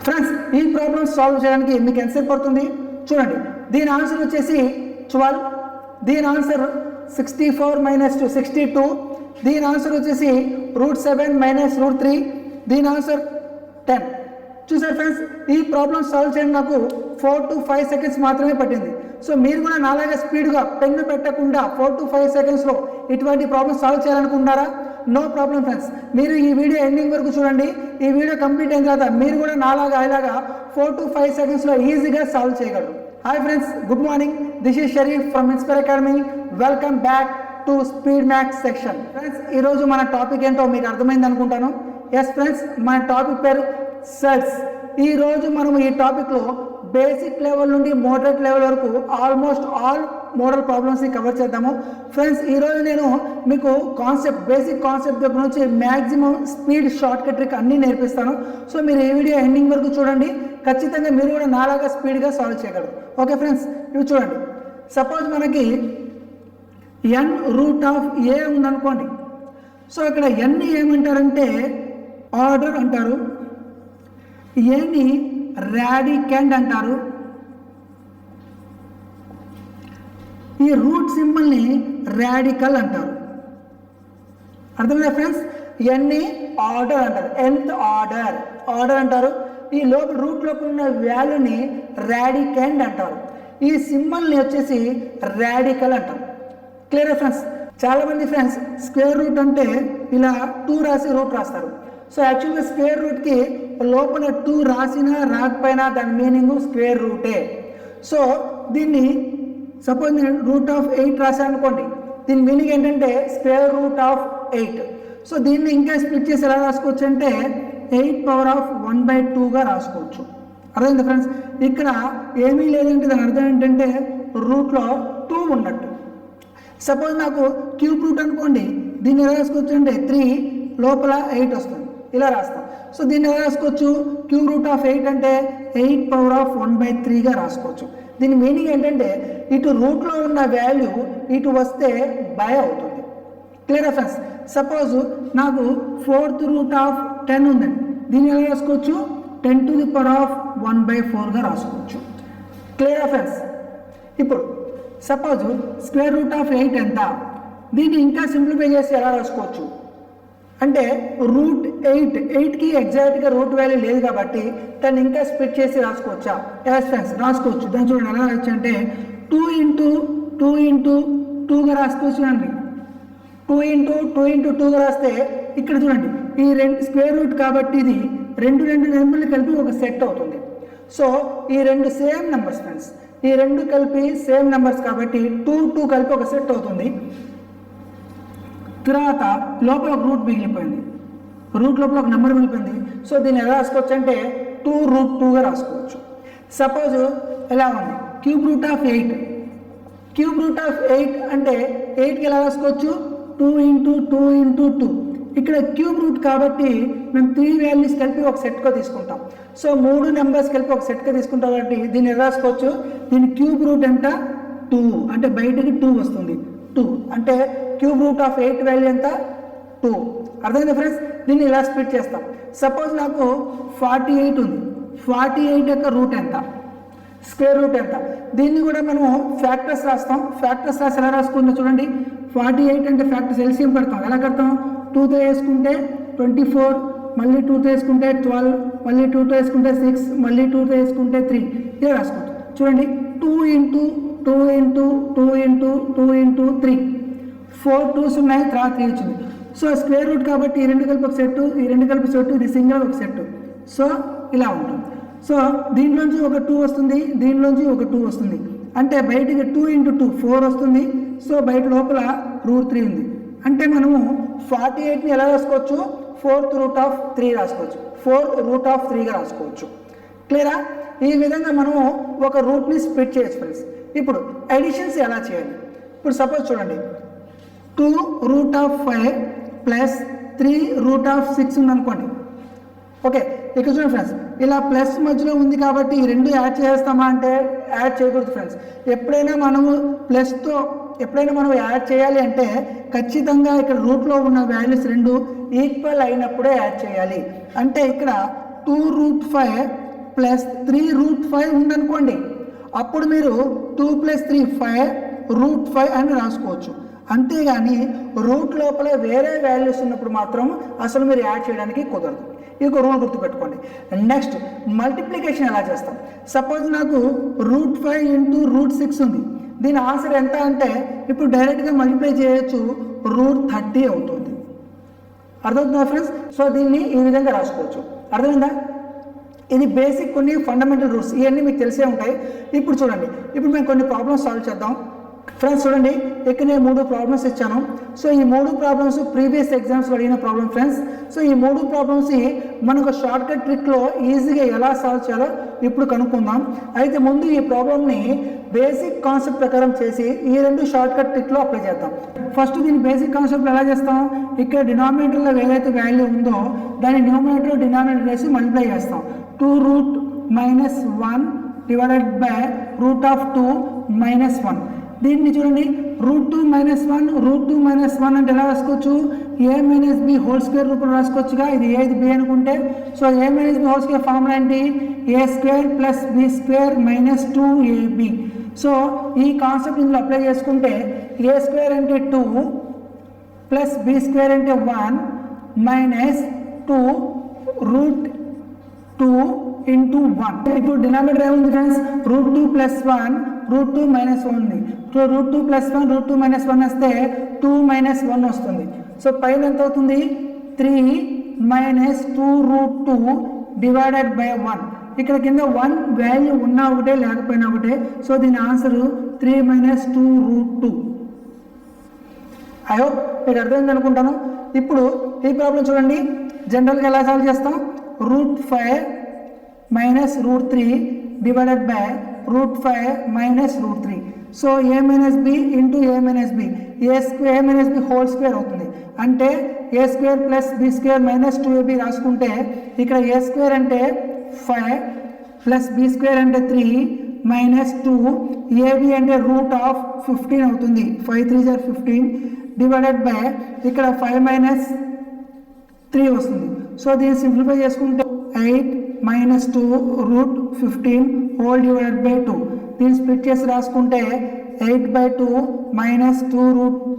Friends ఈ problem solve చేయడానికి మీకు ఎంతసేపు పడుతుంది చూడండి. దీని ఆన్సర్ వచ్చేసి 12, దీని ఆన్సర్ 64 మైనస్ 2 62, దీని ఆన్సర్ వచ్చేసి √7 మైనస్ √3, దీని ఆన్సర్ 10. చూసారు ఫ్రెండ్స్, ఈ ప్రాబ్లమ్ సాల్వ్ చేయడం నాకు 4 to 5 సెకండ్స్ మాత్రమే పట్టింది. సో మీరు కూడా నాలాగా స్పీడ్గా పెన్ను పెట్టకుండా 4 to 5 సెకండ్స్లో ఇటువంటి ప్రాబ్లమ్ సాల్వ్ చేయాలనుకుంటున్నారా? నో ప్రాబ్లం ఫ్రెండ్స్, మీరు ఈ వీడియో ఎండింగ్ వరకు చూడండి. ఈ వీడియో కంప్లీట్ అయిన తర్వాత మీరు కూడా నాలాగా ఇలాగా 4 to 5 సెకండ్స్లో ఈజీగా సాల్వ్ చేయగలరు. Hi friends, good morning. This is Sharif from inspire academy. Welcome back to speed maths section. Friends, ఈరోజు మన టాపిక్ ఏంటో మీకు అర్థమైంది అనుకుంటాను. ఎస్ ఫ్రెండ్స్, మన టాపిక్ పేరు సెట్స్. ఈరోజు మనం ఈ టాపిక్లో బేసిక్ లెవెల్ నుండి మోడరేట్ లెవెల్ వరకు ఆల్మోస్ట్ ఆల్ మోడల్ ప్రాబ్లమ్స్ని కవర్ చేద్దాము. ఫ్రెండ్స్, ఈరోజు నేను మీకు బేసిక్ కాన్సెప్ట్ దగ్గర నుంచి maximum speed short cut trick అన్నీ నేర్పిస్తాను. సో మీరు ఈ వీడియో ఎండింగ్ వరకు చూడండి. ఖచ్చితంగా మీరు కూడా నాలాగా స్పీడ్గా సాల్వ్ చేయగలరు. ఓకే ఫ్రెండ్స్, ఇవి చూడండి. సపోజ్ మనకి n√a ఉందనుకోండి. సో ఇక్కడ n ఏమంటారంటే ఆర్డర్ అంటారు, ఏని రాడికండ్ అంటారు, ఈ రూట్ సింబల్ని రాడికల్ అంటారు. అర్థమైందా ఫ్రెండ్స్? ఎన్ని ఆర్డర్ అంటారు, nth ఆర్డర్ అంటారు. ఈ లోపల రూట్ లోపల ఉన్న వాల్యూని రాడికండ్ అంటారు. ఈ సింబల్ని వచ్చేసి రాడికల్ అంటారు. Clear friends? చాలామంది ఫ్రెండ్స్ స్క్వేర్ రూట్ అంటే ఇలా 2 రాసి రూట్ రాస్తారు. సో యాక్చువల్గా స్క్వేర్ రూట్కి లోపల 2 రాసినా రాకపోయినా దాని మీనింగ్ స్క్వేర్ రూటే. సో దీన్ని సపోజ్ నేను √8 రాశాను అనుకోండి, దీని మీనింగ్ ఏంటంటే √8. సో దీన్ని ఇంకా స్ప్లిట్ చేసి ఎలా రాసుకోవచ్చు అంటే 8^1/2గా రాసుకోవచ్చు. అర్థమైంది ఫ్రెండ్స్? ఇక్కడ ఏమీ లేదంటే దాని అర్థం ఏంటంటే రూట్లో 2 ఉన్నట్టు. సపోజ్ నాకు క్యూబ్ రూట్ అనుకోండి, దీన్ని ఎలా రాసుకోవచ్చు అంటే 3 లోపల 8 వస్తుంది, ఇలా రాస్తాం. సో దీన్ని ఎలా రాసుకోవచ్చు? √8 అంటే 8^1/3గా రాసుకోవచ్చు. దీని మీనింగ్ ఏంటంటే ఇటు రూట్లో ఉన్న వాల్యూ ఇటు వస్తే బై అవుతుంది. Clear friends? సపోజ్ నాకు 4th√10 ఉందండి, దీన్ని ఎలా రాసుకోవచ్చు? 10⁻1/4గా రాసుకోవచ్చు. Clear friends? ఇప్పుడు సపోజ్ √8 ఎంత, దీన్ని ఇంకా సింప్లిఫై చేసి ఎలా రాసుకోవచ్చు అంటే √8కి ఎగ్జాక్ట్గా రూట్ వాల్యూ లేదు కాబట్టి దాన్ని ఇంకా స్ప్లిట్ చేసి రాసుకోవచ్చా? ఎస్ ఫ్రెండ్స్, రాసుకోవచ్చు. దాన్ని చూడండి ఎలా రాయొచ్చు అంటే 2 రాసుకోవచ్చు అండి. 2 రాస్తే ఇక్కడ చూడండి, ఈ స్క్వేర్ రూట్ కాబట్టి ఇది రెండు నెంబర్లు కలిపి ఒక సెట్ అవుతుంది. సో ఈ రెండు సేమ్ నెంబర్స్ ఫ్రెండ్స్, ఈ రెండు కలిపి సేమ్ నెంబర్స్ కాబట్టి 2 కలిపి ఒక సెట్ అవుతుంది. తర్వాత లోపల ఒక రూట్ మిగిలిపోయింది, రూట్ లోపల ఒక నెంబర్ మిగిలిపోయింది. సో దీన్ని ఎలా రాసుకోవచ్చు అంటే 2√2గా రాసుకోవచ్చు. సపోజ్ ఎలా ఉంది √8 అంటే 8కి ఎలా రాసుకోవచ్చు? 2 ఇక్కడ క్యూబ్ రూట్ కాబట్టి మేము 3 వాల్యూస్ కలిపి ఒక సెట్గా తీసుకుంటాం. సో 3 నెంబర్స్ కలిపి ఒక సెట్గా తీసుకుంటాం కాబట్టి దీన్ని ఎలా రాసుకోవచ్చు? దీని క్యూబ్ రూట్ ఎంత? 2 అంటే బయటకి 2 వస్తుంది. 2 అంటే √8 వాల్యూ ఎంత? 2. అర్థమైందా ఫ్రెండ్స్? దీన్ని ఇలా స్ప్లిట్ చేస్తాం. సపోజ్ నాకు 48 ఉంది, 48 యొక్క రూట్ ఎంత? స్క్వేర్ రూట్ ఎంత? దీన్ని కూడా మనము ఫ్యాక్టర్స్ రాస్తాం. ఫ్యాక్టర్స్ రాసి ఎలా రాసుకుందో చూడండి. 48 అంటే ఫ్యాక్టర్స్ ఎల్సిఎం పెడతాం. ఎలా కడతాం? 2తో వేసుకుంటే 24, మళ్ళీ 2తో వేసుకుంటే 12, మళ్ళీ 2తో వేసుకుంటే 6, మళ్ళీ 2తో వేసుకుంటే 3, ఇలా రాసుకుంటాం. చూడండి 2 × 3 4 2s ఉన్నాయి, తర్వాత 3 వచ్చింది. సో స్క్వేర్ రూట్ కాబట్టి ఈ రెండు కలిపి ఒక సెట్, ఈ రెండు కలిపి సెట్, ఇది సింగిల్ ఒక సెట్. సో ఇలా ఉంటుంది. సో దీంట్లోంచి ఒక 2 వస్తుంది, దీంట్లోంచి ఒక 2 వస్తుంది. అంటే బయటికి 2 × 2 4 వస్తుంది. సో బయట లోపల √3 ఉంది. అంటే మనము 48ని ఎలా రాసుకోవచ్చు? 4th√3 రాసుకోవచ్చు, 4√3గా రాసుకోవచ్చు. క్లియరా? ఈ విధంగా మనము ఒక రూట్ని స్ప్లిట్ చేయొచ్చు ఫ్రెండ్స్. ఇప్పుడు అడిషన్స్ ఎలా చేయాలి? ఇప్పుడు సపోజ్ చూడండి 2√5 ప్లస్ 3√6 ఉందనుకోండి. ఓకే, ఇక్కడ చూడండి ఫ్రెండ్స్, ఇలా ప్లస్ మధ్యలో ఉంది కాబట్టి ఈ రెండు యాడ్ చేస్తామా అంటే యాడ్ చేయకూడదు ఫ్రెండ్స్. ఎప్పుడైనా మనం యాడ్ చేయాలి అంటే ఖచ్చితంగా ఇక్కడ రూట్లో ఉన్న వాల్యూస్ రెండు ఈక్వల్ అయినప్పుడే యాడ్ చేయాలి. అంటే ఇక్కడ 2√5 ప్లస్ 3√5 ఉందనుకోండి, అప్పుడు మీరు 2 + 3 5 √5 అని రాసుకోవచ్చు. అంతేగాని రూట్ లోపల వేరే వాల్యూస్ ఉన్నప్పుడు మాత్రం అసలు మీరు యాడ్ చేయడానికి కుదరదు. ఇది ఒక రూల్ గుర్తుపెట్టుకోండి. నెక్స్ట్ మల్టిప్లికేషన్ ఎలా చేస్తాం? సపోజ్ నాకు √5 × √6 ఉంది. దీని ఆన్సర్ ఎంత అంటే ఇప్పుడు డైరెక్ట్గా మల్టిప్లై చేయొచ్చు, √30 అవుతుంది. అర్థమవుతుందా ఫ్రెండ్స్? సో దీన్ని ఈ విధంగా రాసుకోవచ్చు. అర్థమైందా? ఇది బేసిక్ కొన్ని ఫండమెంటల్ రూల్స్, ఇవన్నీ మీకు తెలిసే ఉంటాయి. ఇప్పుడు చూడండి, ఇప్పుడు మేము కొన్ని ప్రాబ్లమ్స్ సాల్వ్ చేద్దాం. ఫ్రెండ్స్ చూడండి, ఇక్కడ నేను 3 ప్రాబ్లమ్స్ ఇచ్చాను. సో ఈ 3 ప్రాబ్లమ్స్ ప్రీవియస్ ఎగ్జామ్స్లో అడిగిన ప్రాబ్లమ్ ఫ్రెండ్స్. సో ఈ 3 ప్రాబ్లమ్స్ మనకు షార్ట్ కట్ ట్రిక్లో ఈజీగా ఎలా సాల్వ్ చేయాలో ఇప్పుడు కనుక్కుందాం. అయితే ముందు ఈ ప్రాబ్లమ్ని బేసిక్ కాన్సెప్ట్ ప్రకారం చేసి ఈ 2 షార్ట్ కట్ ట్రిక్లో అప్లై చేద్దాం. ఫస్ట్ దీని బేసిక్ కాన్సెప్ట్ ఎలా చేస్తాం? ఇక్కడ డినామినేటర్లో ఏదైతే వాల్యూ ఉందో దాన్ని న్యూమినేటర్ డినామినేటర్ వేసి మల్టిప్లై చేస్తాం. 2√-1 డివైడెడ్ బై √2 - 1. దీన్ని చూడండి, √2-1 అంటే ఎలా రాసుకోవచ్చు? a-b రూపంలో రాసుకోవచ్చుగా. ఇది a ఇది b అనుకుంటే, సో a-b ఫార్ములా ఏంటి? a² + b² - 2ab. సో ఈ కాన్సెప్ట్ ఇందులో అప్లై చేసుకుంటే a² అంటే 2 + b² అంటే 1 - 2 √2 × 1. ఇప్పుడు డినామినేటర్ ఏముంది ఫ్రెండ్స్? √2 + 1 √2 - 1 ఉంది. సో √2 + 1 √2 - 1 వస్తే 2 - 1 వస్తుంది. సో పైన ఎంత అవుతుంది? 3 - 2√2 డివైడెడ్ బై 1. ఇక్కడ కింద 1 వాల్యూ ఉన్నా ఒకటే లేకపోయినా ఒకటే. సో దీని ఆన్సర్ 3 - 2√2. ఐ హోప్ మీకు అర్థమైంది అనుకుంటాను. ఇప్పుడు ఈ ప్రాబ్లం చూడండి, జనరల్గా ఎలా సాల్వ్ చేస్తాం? √5 - √3 divided by √5 - √3. So a - b × a - b, a² whole square అవుతుంది. అంటే a² + b² - 2ab రాసుకుంటే ఇక్కడ a² అంటే 5 + b² అంటే 3 - 2 ab అంటే √15 అవుతుంది. 5 × 3 = 15 డివైడెడ్ బై ఇక్కడ 5 - 3 వస్తుంది. సో దీన్ని సింప్లిఫై చేసుకుంటే 8 - 2 √15 హోల్ డివైడెడ్ బై 2. దీన్ని స్ప్లిట్ చేసి రాసుకుంటే 8/2 - 2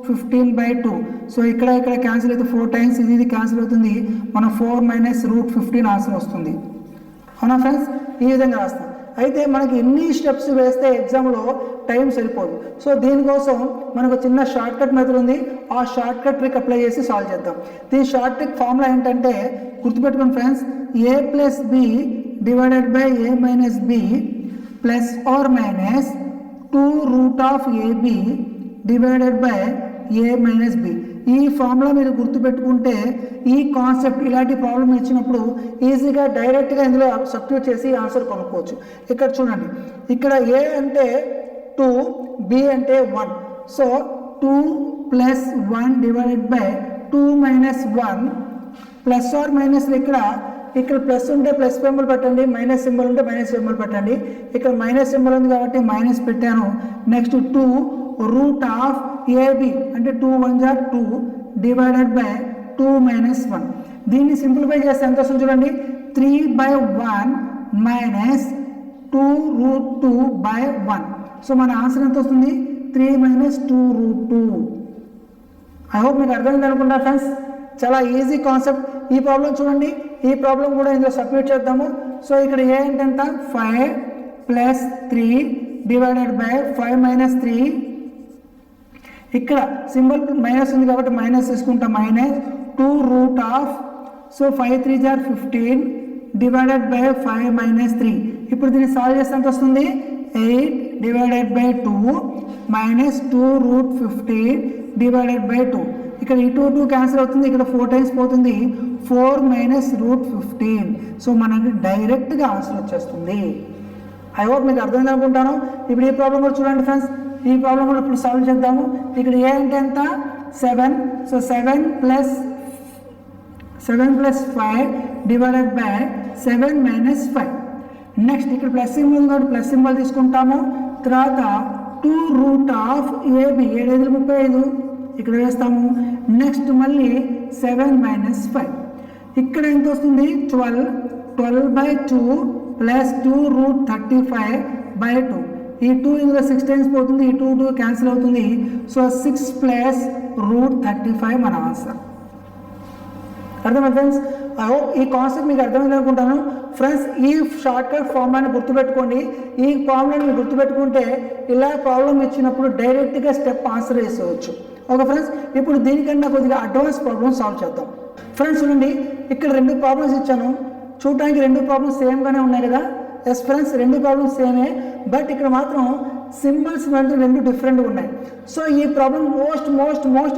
√15/2. సో ఇక్కడ క్యాన్సిల్ అయితే 4 టైమ్స్ ఇది క్యాన్సిల్ అవుతుంది. మన 4 - √15 ఆన్సర్ వస్తుంది. అవునా ఫ్రెండ్స్? ఈ విధంగా రాస్తాం. అయితే మనకి ఎన్ని స్టెప్స్ వేస్తే ఎగ్జామ్లో టైం సరిపోదు. సో దీనికోసం మనకు చిన్న షార్ట్ కట్ మెథడ్ ఉంది. ఆ షార్ట్ కట్ ట్రిక్ అప్లై చేసి సాల్వ్ చేద్దాం. దీని షార్ట్ ట్రిక్ ఫార్ములా ఏంటంటే గుర్తుపెట్టుకోండి friends, a + b divided by a - b plus or minus 2√ab divided by a - b. ఈ ఫార్ములా మీరు గుర్తుపెట్టుకుంటే ఈ కాన్సెప్ట్ ఇలాంటి ప్రాబ్లం ఇచ్చినప్పుడు ఈజీగా డైరెక్ట్గా ఇందులో సబ్స్టిట్యూట్ చేసి ఆన్సర్ కొనుక్కోవచ్చు. ఇక్కడ చూడండి, ఇక్కడ a అంటే 2, b అంటే 1. So 2 + 1 divided by 2 - 1 plus or minus ఇక్కడ ప్లస్ ఉంటే ప్లస్ సింబల్ పెట్టండి, మైనస్ సింబల్ ఉంటే మైనస్ సింబల్ పెట్టండి. ఇక్కడ మైనస్ సింబల్ ఉంది కాబట్టి మైనస్ పెట్టాను. నెక్స్ట్ 2√ab అంటే 2 × 1 = 2 డివైడెడ్ బై 2 - 1. దీన్ని సింప్లిఫై చేస్తే ఎంత వస్తుంది చూడండి, 3/1 - 2√2/1. సో మన ఆన్సర్ ఎంత వస్తుంది? 3 - 2√2. ఐ హోప్ మీకు అర్థమైంది అనుకుంటా ఫ్రెండ్స్. చాలా ఈజీ కాన్సెప్ట్. ఈ ప్రాబ్లం చూడండి, ఈ ప్రాబ్లం కూడా ఇందులో సబ్మిట్ చేద్దాము. సో ఇక్కడ ఏ అంటే ఎంత? 5 + 3 డివైడెడ్ బై 5 - 3. ఇక్కడ సింబల్ మైనస్ ఉంది కాబట్టి మైనస్ తీసుకుంటాం. -2√. So 5 × 3 = 15 divided by 5 - 3. ఇప్పుడు దీన్ని సాల్వ్ చేస్తే ఎంత వస్తుంది? 8 డివైడెడ్ బై 2 - 2√15 డివైడెడ్ బై 2. ఇక్కడ ఈ 2 క్యాన్సిల్ అవుతుంది. ఇక్కడ 4 టైమ్స్ పోతుంది. 4 - √15. సో మనకి డైరెక్ట్గా ఆన్సర్ వచ్చేస్తుంది. ఐ హోప్ మీకు అర్థమైంది అనుకుంటాను. ఇప్పుడు ఈ ప్రాబ్లం కూడా చూడండి ఫ్రెండ్స్, ఈ ప్రాబ్లం కూడా ఇప్పుడు సాల్వ్ చేద్దాము. ఇక్కడ ఏ అంటే ఎంత? 7. So 7 + 5 divided by 7 - 5. నెక్స్ట్ ఇక్కడ ప్లస్ సింబల్ ఉంది కాబట్టి ప్లస్ సింబల్ తీసుకుంటాము. తర్వాత 2√ab 7 × 35 ఇక్కడ వేస్తాము. నెక్స్ట్ మళ్ళీ 7 - 5. ఇక్కడ ఎంత వస్తుంది? 12/2 ప్లస్ 2√35/2. ఈ 2 ఇందులో 6 టైమ్స్ పోతుంది, ఈ 2 క్యాన్సిల్ అవుతుంది. సో 6 ప్లస్ √35 మన ఆన్సర్. అర్థమైంది ఫ్రెండ్స్? ఐ హోప్ ఈ కాన్సెప్ట్ మీకు అర్థమైంది అనుకుంటాను. ఫ్రెండ్స్, ఈ షార్ట్ కట్ ఫార్ములాని గుర్తుపెట్టుకోండి. ఈ ఫార్ములాని మీరు గుర్తుపెట్టుకుంటే ఇలా ప్రాబ్లం ఇచ్చినప్పుడు డైరెక్ట్గా స్టెప్ ఆన్సర్ వేసుకోవచ్చు. ఓకే ఫ్రెండ్స్, ఇప్పుడు దీనికన్నా కొద్దిగా అడ్వాన్స్ ప్రాబ్లమ్ సాల్వ్ చేద్దాం. ఫ్రెండ్స్ చూడండి, ఇక్కడ 2 ప్రాబ్లమ్స్ ఇచ్చాను. చూడటానికి 2 ప్రాబ్లమ్స్ సేమ్గానే ఉన్నాయి కదా? ఎస్ ఫ్రెండ్స్, 2 ప్రాబ్లమ్స్ సేమే, బట్ ఇక్కడ మాత్రం సింబల్స్ అంటే 2 డిఫరెంట్గా ఉన్నాయి. సో ఈ problem most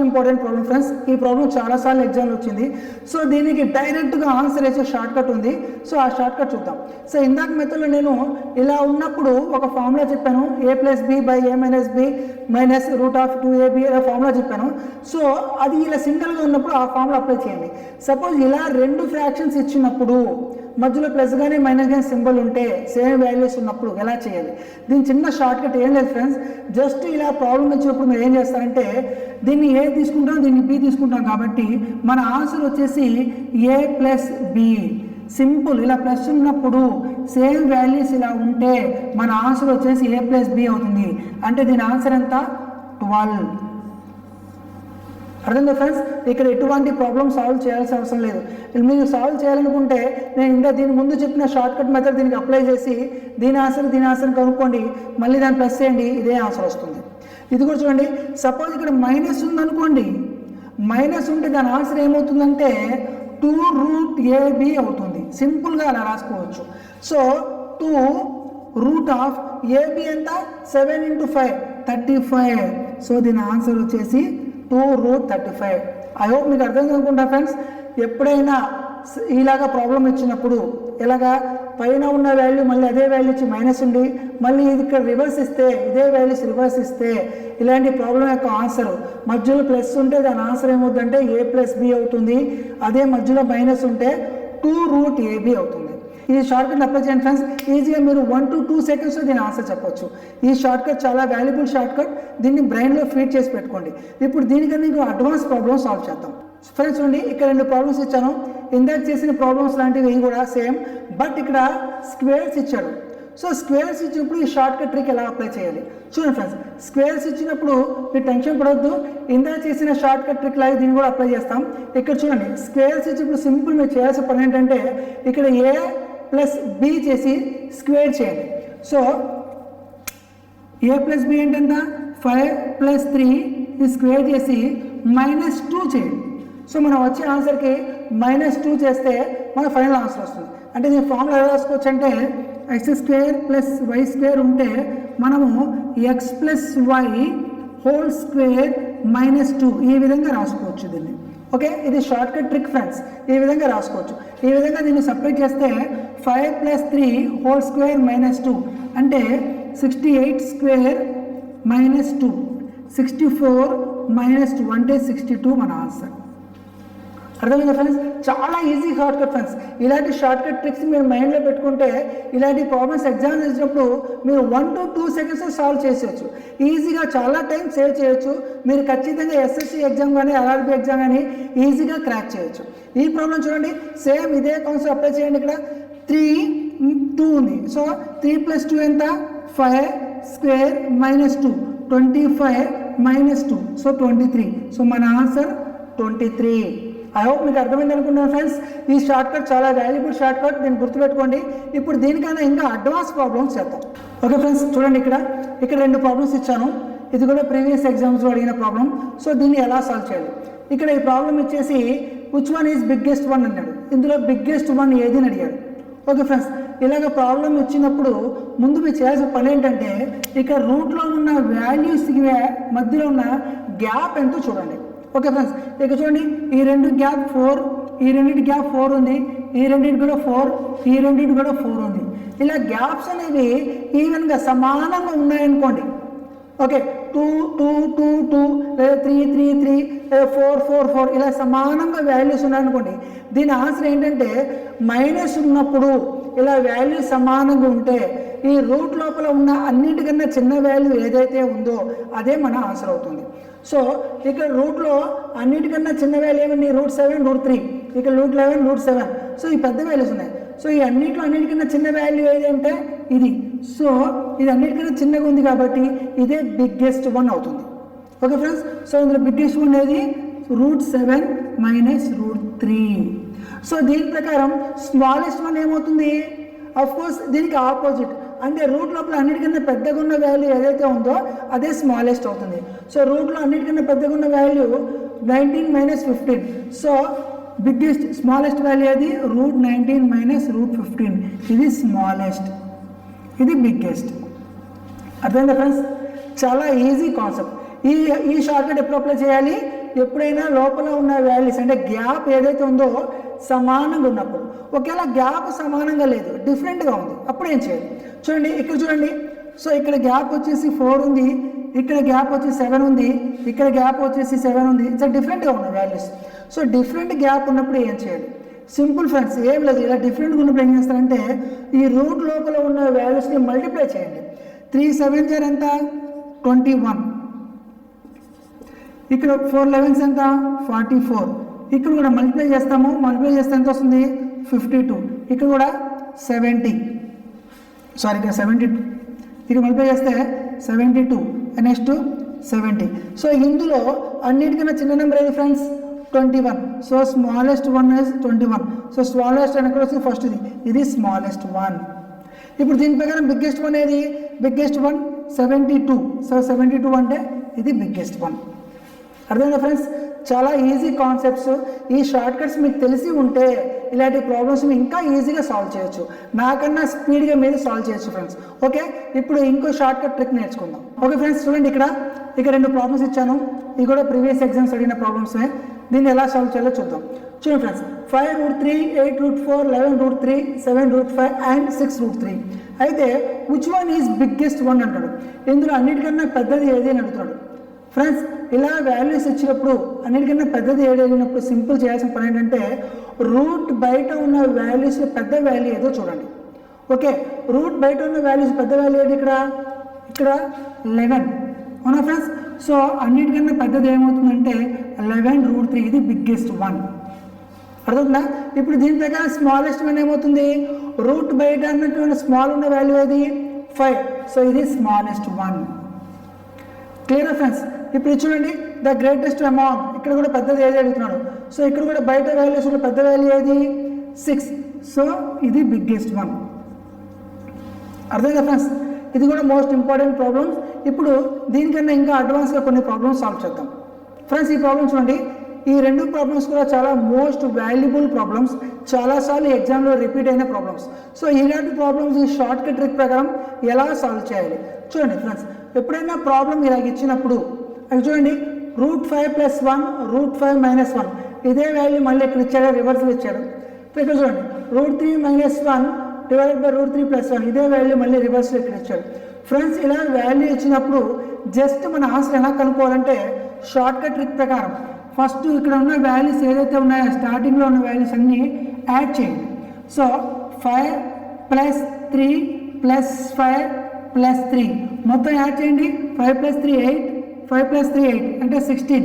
important problem friends. ఈ ప్రాబ్లం చాలాసార్లు ఎగ్జామ్లో వచ్చింది. సో దీనికి డైరెక్ట్గా ఆన్సర్ వేసే షార్ట్ కట్ ఉంది. సో ఆ షార్ట్ కట్ చూద్దాం. సో ఇందాక మెథడ్లో నేను ఇలా ఉన్నప్పుడు ఒక ఫార్ములా చెప్పాను, a+b/a-b -√2ab అనే ఫార్ములా చెప్పాను. సో అది ఇలా సింగిల్గా ఉన్నప్పుడు ఆ ఫార్ములా అప్లై చేయండి. సపోజ్ ఇలా 2 ఫ్రాక్షన్స్ ఇచ్చినప్పుడు మధ్యలో ప్లస్ కానీ మైనస్ కానీ సింబల్ ఉంటే సేమ్ వాల్యూస్ ఉన్నప్పుడు ఎలా చేయాలి? దీని చిన్న షార్ట్ కట్ ఏం లేదు ఫ్రెండ్స్. జస్ట్ ఇలా ప్రాబ్లం వచ్చినప్పుడు మీరు ఏం చేస్తారంటే దీన్ని ఏ తీసుకుంటాం, దీన్ని బి తీసుకుంటాం. కాబట్టి మన ఆన్సర్ వచ్చేసి a+b. సింపుల్. ఇలా ప్లస్ ఉన్నప్పుడు సేమ్ వాల్యూస్ ఇలా ఉంటే మన ఆన్సర్ వచ్చేసి a+b అవుతుంది. అంటే దీని ఆన్సర్ ఎంత? 12. అర్థంగా ఫ్రెండ్స్? ఇక్కడ ఎటువంటి ప్రాబ్లమ్ సాల్వ్ చేయాల్సిన అవసరం లేదు. మీరు సాల్వ్ చేయాలనుకుంటే నేను ఇంకా దీని ముందు చెప్పిన షార్ట్ కట్ మెథడ్ దీనికి అప్లై చేసి దీని ఆన్సర్ కనుక్కోండి, మళ్ళీ దాన్ని ప్లస్ చేయండి, ఇదే ఆన్సర్ వస్తుంది. ఇది కూడా చూడండి, సపోజ్ ఇక్కడ మైనస్ ఉందనుకోండి, మైనస్ ఉంటే దాని ఆన్సర్ ఏమవుతుందంటే 2√ab అవుతుంది. సింపుల్గా అలా రాసుకోవచ్చు. సో 2√ab ఎంత? 7 × 5 35. సో దీని ఆన్సర్ వచ్చేసి 2√35. ఐ హోప్ మీకు అర్థం అనుకుంటా ఫ్రెండ్స్. ఎప్పుడైనా ఇలాగా ప్రాబ్లం ఇచ్చినప్పుడు ఇలాగా పైన ఉన్న వాల్యూ మళ్ళీ అదే వాల్యూ ఇచ్చి మైనస్ ఉండి మళ్ళీ ఇది ఇక్కడ రివర్స్ ఇస్తే ఇదే వాల్యూస్ రివర్స్ ఇస్తే ఇలాంటి ప్రాబ్లం యొక్క ఆన్సర్ మధ్యలో ప్లస్ ఉంటే దాని ఆన్సర్ ఏమవుతుందంటే a+b అవుతుంది. అదే మధ్యలో మైనస్ ఉంటే 2√ab అవుతుంది. ఈ షార్ట్ కట్ అప్లై చేయండి ఫ్రెండ్స్. ఈజీగా మీరు 1 to 2 సెకండ్స్లో దీని ఆన్సర్ చెప్పొచ్చు. ఈ షార్ట్ కట్ చాలా వాల్యుబుల్ షార్ట్ కట్. దీన్ని బ్రెయిన్లో ఫీడ్ చేసి పెట్టుకోండి. ఇప్పుడు దీనికన్నా ఇంకో అడ్వాన్స్ ప్రాబ్లమ్ సాల్వ్ చేద్దాం. ఫ్రెండ్స్ చూడండి, ఇక్కడ 2 ప్రాబ్లమ్స్ ఇచ్చాను. ఇందాక చేసిన ప్రాబ్లమ్స్ లాంటివి కూడా సేమ్, బట్ ఇక్కడ స్క్వేర్స్ ఇచ్చాడు. సో స్క్వేర్స్ ఇచ్చినప్పుడు ఈ షార్ట్ కట్ ట్రిక్ ఎలా అప్లై చేయాలి చూడండి ఫ్రెండ్స్. స్క్వేర్స్ ఇచ్చినప్పుడు మీరు టెన్షన్ పడవద్దు, ఇందాక చేసిన షార్ట్ కట్ ట్రిక్ లాగా దీన్ని కూడా అప్లై చేస్తాం. ఇక్కడ చూడండి, స్క్వేర్స్ ఇచ్చినప్పుడు సింపుల్ మీరు చేయాల్సిన పని ఏంటంటే ఇక్కడ a+b చేసి స్క్వేర్ చేయండి. సో a+b ఏంటంట 5 + 3 ఇది స్క్వేర్ చేసి -2 చేయండి. సో మనం వచ్చే ఆన్సర్కి -2 చేస్తే మన ఫైనల్ ఆన్సర్ వస్తుంది. అంటే దీని ఫార్ములా ఎలా రాసుకోవచ్చు అంటే x² + y² ఉంటే మనము x + y² -2 ఈ విధంగా రాసుకోవచ్చు దీన్ని. ఓకే, ఇది షార్ట్ కట్ ట్రిక్ ఫ్రెండ్స్. ఈ విధంగా రాసుకోవచ్చు. ఈ విధంగా దీన్ని సపరేట్ చేస్తే 5 + 3² -2 అంటే 68² -2 64 -2 అంటే 62 మన ఆన్సర్. అర్థమైందా ఫ్రెండ్స్? చాలా ఈజీ షార్ట్ కట్ ఫ్రెండ్స్. ఇలాంటి షార్ట్ కట్ ట్రిక్స్ మీరు మైండ్లో పెట్టుకుంటే ఇలాంటి ప్రాబ్లమ్స్ ఎగ్జామ్ చేసినప్పుడు మీరు 1 to 2 సెకండ్స్లో సాల్వ్ చేసేయచ్చు. ఈజీగా చాలా టైం సేవ్ చేయొచ్చు. మీరు ఖచ్చితంగా ఎస్ఎస్సి ఎగ్జామ్ కానీ RRB ఎగ్జామ్ కానీ ఈజీగా క్రాక్ చేయొచ్చు. ఈ ప్రాబ్లం చూడండి, సేమ్ ఇదే కాన్సెప్ట్ అప్లై చేయండి. ఇక్కడ 3 2 ఉంది. సో 3 + 2 ఎంత? 5² -2 25 -2 సో 23. సో మన ఆన్సర్ 23. ఐ హోప్ మీకు అర్థమైంది అనుకుంటున్నాను ఫ్రెండ్స్. ఈ షార్ట్ కట్ చాలా వాల్యుబుల్ షార్ట్ కట్, దీన్ని గుర్తుపెట్టుకోండి. ఇప్పుడు దీనికన్నా ఇంకా అడ్వాన్స్ ప్రాబ్లమ్స్ చేద్దాం. ఓకే ఫ్రెండ్స్, చూడండి ఇక్కడ 2 ప్రాబ్లమ్స్ ఇచ్చాను. ఇది కూడా ప్రీవియస్ ఎగ్జామ్స్లో అడిగిన ప్రాబ్లం. సో దీన్ని ఎలా సాల్వ్ చేయాలి? ఇక్కడ ఈ ప్రాబ్లం ఇచ్చేసి which one is biggest one అన్నాడు. ఇందులో బిగ్గెస్ట్ వన్ ఏది అని అడిగాడు. ఓకే ఫ్రెండ్స్, ఇలాగ ప్రాబ్లం ఇచ్చినప్పుడు ముందు మీరు చేయాల్సిన పని ఏంటంటే ఇక్కడ రూట్లో ఉన్న వాల్యూస్కి మధ్యలో ఉన్న గ్యాప్ ఎంతో చూడండి. ఓకే ఫ్రెండ్స్, ఇక్కడ చూడండి, ఈ 2 గ్యాప్ 4, ఈ రెండింటి గ్యాప్ 4 ఉంది, ఈ రెండింటి కూడా 4, ఈ రెండింటి కూడా 4 ఉంది. ఇలా గ్యాప్స్ అనేవి ఈవెన్గా సమానంగా ఉన్నాయనుకోండి. ఓకే, 2 2 2 2 లేదా 3 3 3 లేదా 4 4 4 ఇలా సమానంగా వాల్యూస్ ఉన్నాయనుకోండి. దీని ఆన్సర్ ఏంటంటే మైనస్ ఉన్నప్పుడు ఇలా వాల్యూస్ సమానంగా ఉంటే ఈ రూట్ లోపల ఉన్న అన్నిటికన్నా చిన్న వాల్యూ ఏదైతే ఉందో అదే మన ఆన్సర్ అవుతుంది. సో ఇక్కడ రూట్లో అన్నిటికన్నా చిన్న వాల్యూ ఏమండి? √7 √3, ఇక్కడ √11 √7. సో ఈ పెద్ద వాల్యూస్ ఉన్నాయి. సో ఈ అన్నిటికన్నా చిన్న వాల్యూ ఏదంటే ఇది. సో ఇది అన్నిటికన్నా చిన్నగా ఉంది కాబట్టి ఇదే బిగ్గెస్ట్ వన్ అవుతుంది. ఓకే ఫ్రెండ్స్, సో ఇందులో బిగ్గెస్ట్ వన్ ఏది √7 మైనస్ √3. సో దీని ప్రకారం స్మాలెస్ట్ వన్ ఏమవుతుంది, అఫ్ కోర్స్ దీనికి ఆపోజిట్, అంటే రూట్ లోపల అన్నిటికన్నా పెద్దగా ఉన్న వాల్యూ ఏదైతే ఉందో అదే స్మాలెస్ట్ అవుతుంది. సో రూట్లో అన్నిటికన్నా పెద్దగా ఉన్న value 19 minus 15. So biggest smallest value అది √19 మైనస్ √15. ఇది స్మాలెస్ట్, ఇది బిగ్గెస్ట్. అర్థమైందా ఫ్రెండ్స్? చాలా ఈజీ కాన్సెప్ట్. ఈ షార్ట్కట్ ఎప్పుడు అప్లై చేయాలి, ఎప్పుడైనా లోపల ఉన్న వాల్యూస్ అంటే గ్యాప్ ఏదైతే ఉందో సమానంగా ఉన్నప్పుడు. ఒకవేళ గ్యాప్ సమానంగా లేదు, డిఫరెంట్గా ఉంది, అప్పుడు ఏం చేయాలి చూడండి. ఇక్కడ చూడండి, సో ఇక్కడ గ్యాప్ వచ్చేసి 4 ఉంది, ఇక్కడ గ్యాప్ వచ్చి 7 ఉంది, ఇక్కడ గ్యాప్ వచ్చేసి 7 ఉంది. ఇట్లా డిఫరెంట్గా ఉన్నాయి వాల్యూస్. సో డిఫరెంట్ గ్యాప్ ఉన్నప్పుడు ఏం చేయాలి, సింపుల్ ఫ్రెండ్స్, ఏం లేదు. ఇలా డిఫరెంట్గా ఉన్నప్పుడు ఏం చేస్తారంటే ఈ రూట్ లోపల ఉన్న వాల్యూస్ని మల్టిప్లై చేయండి. 3 7 ఎంత 21, ఇక్కడ 4 11 ఎంత 44. ఇక్కడ కూడా మల్టిప్లై చేస్తాము, మల్టిప్లై చేస్తే ఎంత వస్తుంది 52. ఇక్కడ కూడా 70, సారీ ఇక్కడ 72, ఇక్కడ మల్టిప్లై చేస్తే 72, నెక్స్ట్ 70. సో ఇందులో అన్నిటికన్నా చిన్న నెంబర్ ఏది friends 21. So smallest one is 21. So smallest అని ఎక్కడ వస్తుంది ఫస్ట్, ఇది స్మాలెస్ట్ వన్. ఇప్పుడు దీని ప్రకారం బిగ్గెస్ట్ వన్ ఏది, బిగ్గెస్ట్ వన్ 72. సో 72 అంటే ఇది బిగ్గెస్ట్ వన్. అర్థమైందా ఫ్రెండ్స్? చాలా ఈజీ కాన్సెప్ట్స్. ఈ షార్ట్ కట్స్ మీకు తెలిసి ఉంటే ఇలాంటి ప్రాబ్లమ్స్ ఇంకా ఈజీగా సాల్వ్ చేయొచ్చు, నాకన్నా స్పీడ్గా మీరు సాల్వ్ చేయొచ్చు ఫ్రెండ్స్. ఓకే, ఇప్పుడు ఇంకో షార్ట్ కట్ ట్రిక్ నేర్చుకుందాం. ఓకే ఫ్రెండ్స్, చూడండి ఇక్కడ 2 ప్రాబ్లమ్స్ ఇచ్చాను. ఇవి కూడా ప్రీవియస్ ఎగ్జామ్స్ అడిగిన ప్రాబ్లమ్సే. దీన్ని ఎలా సాల్వ్ చేయాలో చూద్దాం. చూడండి ఫ్రెండ్స్, 5√3, 8√4, 11√3, 7√5 అండ్ 6√3. అయితే which one is biggest one అంటాడు. ఇందులో అన్నిటికన్నా పెద్దది ఏది అని అడుగుతాడు. ఫ్రెండ్స్, ఇలా వాల్యూస్ ఇచ్చినప్పుడు అన్నిటికన్నా పెద్దది ఏది అడిగినప్పుడు సింపుల్ చేయాల్సిన పని ఏంటంటే రూట్ బయట ఉన్న వాల్యూస్ పెద్ద వాల్యూ ఏదో చూడండి. ఓకే, రూట్ బయట ఉన్న వాల్యూస్ పెద్ద వాల్యూ ఏది, ఇక్కడ 11. అవునా ఫ్రెండ్స్? సో అన్నిటికన్నా పెద్దది ఏమవుతుందంటే 11√3, ఇది బిగ్గెస్ట్ వన్. అర్థవుతుందా? ఇప్పుడు దీని ప్రకారం స్మాలెస్ట్ వన్ ఏమవుతుంది, రూట్ బయట అన్నటువంటి స్మాల్ ఉన్న వాల్యూ ఏది 5. సో ఇది స్మాలెస్ట్ వన్. Clear friends? ఇప్పుడు చూడండి ద గ్రేటెస్ట్ అమౌంట్, ఇక్కడ కూడా పెద్దది ఏది అడుగుతున్నాడు. సో ఇక్కడ కూడా బయట వాల్యూస్ పెద్ద వాల్యూ ఏది 6. సో ఇది బిగ్గెస్ట్ వన్. అర్థమైందా ఫ్రెండ్స్? ఇది కూడా మోస్ట్ ఇంపార్టెంట్ ప్రాబ్లమ్స్. ఇప్పుడు దీనికన్నా ఇంకా అడ్వాన్స్గా కొన్ని ప్రాబ్లమ్స్ సాల్వ్ చేద్దాం. ఫ్రెండ్స్, ఈ ప్రాబ్లమ్ చూడండి, ఈ 2 ప్రాబ్లమ్స్ కూడా చాలా మోస్ట్ వాల్యుబుల్ ప్రాబ్లమ్స్, చాలాసార్లు ఎగ్జామ్లో రిపీట్ అయిన ప్రాబ్లమ్స్. సో ఇలాంటి ప్రాబ్లమ్స్ ఈ షార్ట్ కట్ ట్రిక్ ప్రకారం ఎలా సాల్వ్ చేయాలి చూడండి ఫ్రెండ్స్. ఎప్పుడైనా ప్రాబ్లం ఇలాగ ఇచ్చినప్పుడు అది చూడండి, √5 + 1, √5 - 1, ఇదే వాల్యూ మళ్ళీ ఇక్కడ ఇచ్చాడు, రివర్స్లో ఇచ్చాడు. ఇక్కడ చూడండి √3 - 1 డివైడెడ్ బై √3 + 1, ఇదే వాల్యూ మళ్ళీ రివర్స్లో ఇక్కడ ఇచ్చాడు. ఫ్రెండ్స్, ఇలా వాల్యూ ఇచ్చినప్పుడు జస్ట్ మన ఆన్సర్ ఎలా కనుక్కోవాలంటే షార్ట్ కట్ ట్రిక్ ప్రకారం ఫస్ట్ ఇక్కడ ఉన్న వాల్యూస్ ఏదైతే ఉన్నాయో స్టార్టింగ్లో ఉన్న వాల్యూస్ అన్నీ యాడ్ చేయండి. సో 5 + 3 + 5 + 3 మొత్తం యాడ్ చేయండి. 5 + 3 8, 5 + 3 8 అంటే 16.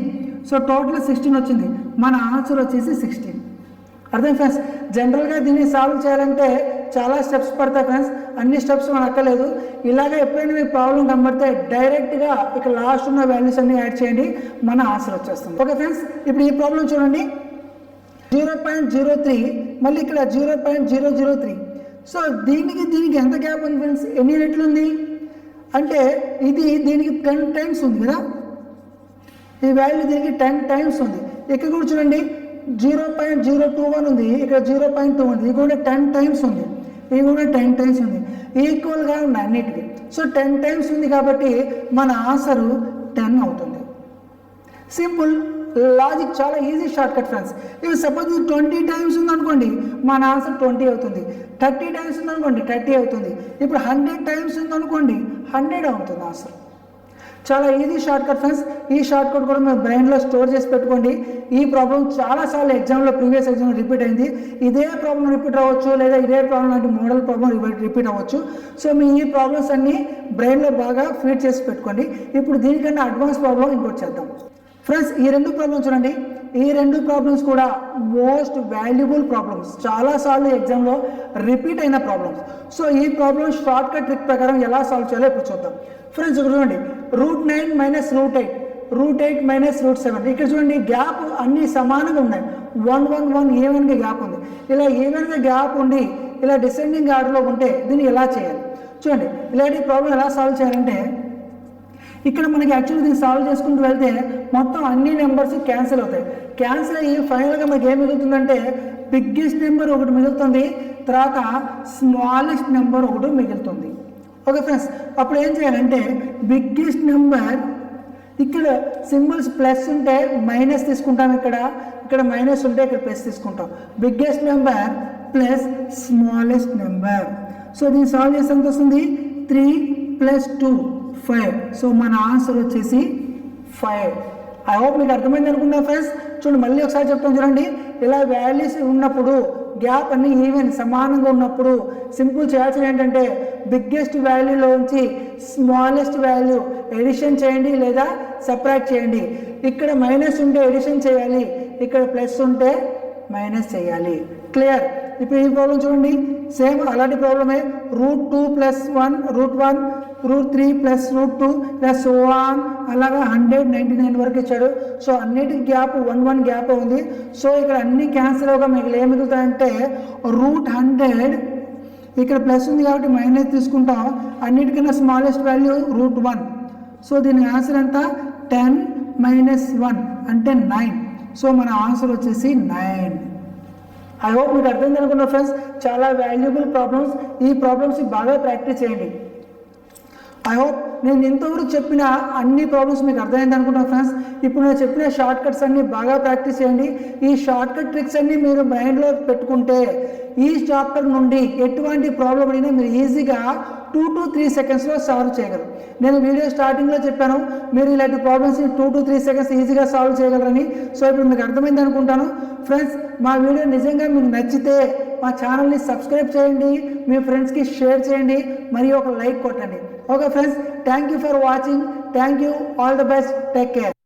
సో టోటల్ 16 వచ్చింది. మన ఆన్సర్ వచ్చేసి 16. అర్థం ఫ్రెండ్స్? జనరల్గా దీన్ని సాల్వ్ చేయాలంటే చాలా స్టెప్స్ పడతాయి ఫ్రెండ్స్, అన్ని స్టెప్స్ మనకు అక్కర్లేదు. ఇలాగ ఎప్పుడైనా మీకు ప్రాబ్లం కనబడితే డైరెక్ట్గా ఇక్కడ లాస్ట్ ఉన్న వాల్యూస్ అన్ని యాడ్ చేయండి, మన ఆన్సర్ వచ్చేస్తుంది. ఓకే ఫ్రెండ్స్, ఇప్పుడు ఈ ప్రాబ్లం చూడండి, 0.03 మళ్ళీ ఇక్కడ 0.003. సో దీనికి ఎంత గ్యాప్ ఉంది ఫ్రెండ్స్, ఎన్ని రెట్లు ఉంది అంటే ఇది దీనికి 10 టైమ్స్ ఉంది కదా, ఈ వాల్యూ దీనికి 10 టైమ్స్ ఉంది. ఇక్కడ కూడా చూడండి 0.021 ఉంది, ఇక్కడ 0.2 ఉంది, ఇది కూడా 10 టైమ్స్ ఉంది, ఇది కూడా 10 టైమ్స్ ఉంది, ఈక్వల్గా ఉన్నాయి అన్నిటికీ. సో 10 టైమ్స్ ఉంది కాబట్టి మన ఆన్సరు 10 అవుతుంది. సింపుల్ లాజిక్, చాలా ఈజీ షార్ట్ కట్ ఫ్రెండ్స్. ఇప్పుడు సపోజ్ 20 టైమ్స్ ఉందనుకోండి, మన ఆన్సర్ 20 అవుతుంది. 30 టైమ్స్ ఉందనుకోండి 30 అవుతుంది. ఇప్పుడు 100 టైమ్స్ ఉందనుకోండి 100 అవుతుంది ఆన్సర్. చాలా ఈజీ షార్ట్ కట్ ఫ్రెండ్స్. ఈ షార్ట్ కట్ కూడా మీరు బ్రెయిన్లో స్టోర్ చేసి పెట్టుకోండి. ఈ ప్రాబ్లం చాలాసార్లు ఎగ్జామ్లో ప్రీవియస్ ఎగ్జామ్లో రిపీట్ అయింది. ఇదే ప్రాబ్లం రిపీట్ అవ్వచ్చు, లేదా ఇదే ప్రాబ్లం లాంటి మోడల్ ప్రాబ్లం రిపీట్ అవ్వచ్చు. సో మీ ఈ ప్రాబ్లమ్స్ అన్నీ బ్రెయిన్లో బాగా ఫీడ్ చేసి పెట్టుకోండి. ఇప్పుడు దీనికన్నా అడ్వాన్స్ ప్రాబ్లం ఇంకోటి చేద్దాం ఫ్రెండ్స్. ఈ 2 ప్రాబ్లమ్ చూడండి, ఈ రెండు ప్రాబ్లమ్స్ కూడా మోస్ట్ వాల్యుబుల్ ప్రాబ్లమ్స్, చాలాసార్లు ఎగ్జామ్లో రిపీట్ అయిన ప్రాబ్లమ్స్. సో ఈ ప్రాబ్లమ్ షార్ట్ కట్ ట్రిక్ ప్రకారం ఎలా సాల్వ్ చేయాలో ఇప్పుడు చూద్దాం. ఫ్రెండ్స్ ఇక్కడ చూడండి, √9 మైనస్ √8, √8 మైనస్ √7. ఇక్కడ చూడండి గ్యాప్ అన్ని సమానంగా ఉన్నాయి, 1 1 1 ఈవెన్గా గ్యాప్ ఉంది. ఇలా ఈవెన్గా గ్యాప్ ఉండి ఇలా డిసెండింగ్ ఆర్డర్లో ఉంటే దీన్ని ఎలా చేయాలి చూడండి. ఇలాంటి ప్రాబ్లం ఎలా సాల్వ్ చేయాలంటే ఇక్కడ మనకి యాక్చువల్లీ దీన్ని సాల్వ్ చేసుకుంటూ వెళ్తే మొత్తం అన్ని నెంబర్స్ క్యాన్సిల్ అవుతాయి. క్యాన్సిల్ అయ్యి ఫైనల్గా మనకి ఏం మిగులుతుందంటే బిగ్గెస్ట్ నెంబర్ ఒకటి మిగులుతుంది, తర్వాత స్మాలెస్ట్ నెంబర్ ఒకటి మిగులుతుంది. ఓకే ఫ్రెండ్స్, అప్పుడు ఏం చేయాలంటే బిగ్గెస్ట్ నెంబర్ ఇక్కడ సింబల్స్ ప్లస్ ఉంటే మైనస్ తీసుకుంటాం, ఇక్కడ మైనస్ ఉంటే ఇక్కడ ప్లస్ తీసుకుంటాం. Biggest number plus smallest number. So దీన్ని సాల్వ్ చేస్తే ఎంత వస్తుంది, 3 + 2 5. సో మన ఆన్సర్ వచ్చేసి 5. ఐ హోప్ మీకు అర్థమైంది అనుకున్నా ఫ్రెండ్స్. చూడండి మళ్ళీ ఒకసారి చెప్తాను చూడండి, ఇలా వాల్యూస్ ఉన్నప్పుడు గ్యాప్ అన్ని ఈవెన్ సమానంగా ఉన్నప్పుడు సింపుల్ చేయాల్సిన ఏంటంటే బిగ్గెస్ట్ వాల్యూలోంచి స్మాలెస్ట్ వాల్యూ ఎడిషన్ చేయండి లేదా సబ్ట్రాక్ట్ చేయండి. ఇక్కడ మైనస్ ఉంటే ఎడిషన్ చేయాలి, ఇక్కడ ప్లస్ ఉంటే మైనస్ చేయాలి. క్లియర్? ఇప్పుడు ఈ ప్రాబ్లం చూడండి, సేమ్ అలాంటి ప్రాబ్లమే. √2 + 1 √1, √3 + √2 ప్లస్ +1 అలాగా 199 వరకు ఇచ్చాడు. సో అన్నిటికి గ్యాప్ 1 1 గ్యాప్ ఉంది. సో ఇక్కడ అన్ని క్యాన్సిల్ అవగా మీకు ఏం మిగులుతాయంటే √100, ఇక్కడ ప్లస్ ఉంది కాబట్టి మైనస్ తీసుకుంటాం. అన్నిటికన్నా స్మాలెస్ట్ వాల్యూ √1. సో దీని ఆన్సర్ ఎంత, 10 - 1 అంటే 9. సో మన ఆన్సర్ వచ్చేసి 9. ఐ హోప్ మీకు అర్థమైంది అనుకున్నా ఫ్రెండ్స్. చాలా వాల్యుబుల్ ప్రాబ్లమ్స్, ఈ ప్రాబ్లమ్స్ బాగా ప్రాక్టీస్ చేయండి. ఐ హోప్ నేను ఇంతవరకు చెప్పిన అన్ని ప్రాబ్లమ్స్ మీకు అర్థమైంది అనుకుంటున్నాను ఫ్రెండ్స్. ఇప్పుడు నేను చెప్పిన షార్ట్ కట్స్ అన్ని బాగా ప్రాక్టీస్ చేయండి. ఈ షార్ట్ కట్ ట్రిక్స్ అన్ని మీరు మైండ్లో పెట్టుకుంటే ఈ చాప్టర్ నుండి ఎటువంటి ప్రాబ్లం అయినా మీరు ఈజీగా 2 to 3 సెకండ్స్లో సాల్వ్ చేయగలరు. నేను వీడియో స్టార్టింగ్లో చెప్పాను మీరు ఇలాంటి ప్రాబ్లమ్స్ 2 to 3 సెకండ్స్ ఈజీగా సాల్వ్ చేయగలరని. సో ఇప్పుడు మీకు అర్థమైంది అనుకుంటాను ఫ్రెండ్స్. మా వీడియో నిజంగా మీకు నచ్చితే మా ఛానల్ని సబ్స్క్రైబ్ చేయండి, మీ ఫ్రెండ్స్కి షేర్ చేయండి, మరియు ఒక లైక్ కొట్టండి. Okay friends, thank you for watching. Thank you. All the best. Take care.